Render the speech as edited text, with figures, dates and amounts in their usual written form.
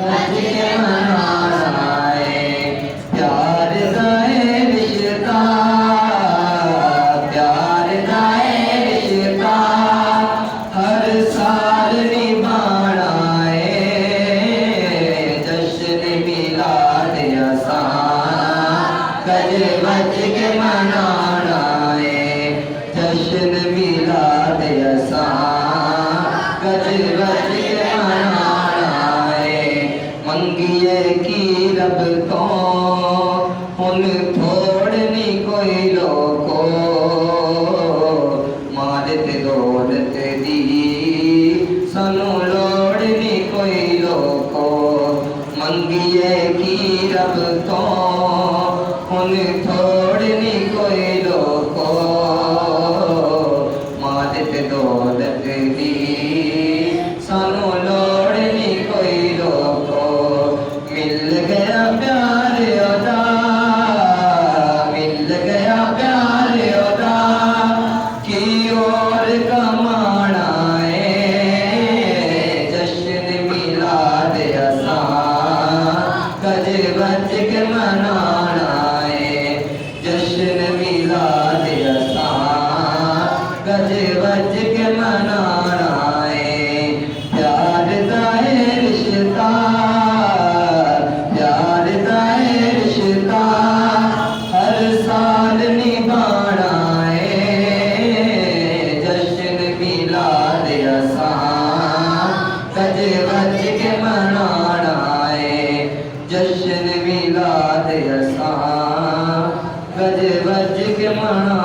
बज के मनाना है। प्यार का है रिश्ता, प्यार का है रिश्ता, हर साल निभाना है। जश्न मिलाद आसान, गज बज के मनाना है। जश्न मिलाद आसान, गज बज के मनाना है। मंगिए की रब तो हुन थोड़नी कोई लोको, मारत दौलत दी सनु लोड़नी कोई लोको। मंगिए की रब तो हुन थोड़नी कोई लोको, मारत दौलत दी सनु लोड़नी कोई लोको। मिल गया प्यार अदा, मिल गया प्यार अदा, की ओर कमाना है। जश्न मिलाद आसान, गज बज के मनाना है। जश्न मिलाद आसान, गज बज के मनाना है। प्यार का है रिश्ता, प्यार का है रिश्ता, हर साल निभाना है। जश्न मिलाद आसान, गज बज के मनाना है। जश्न मिलाद आसान, गज बज के मनाना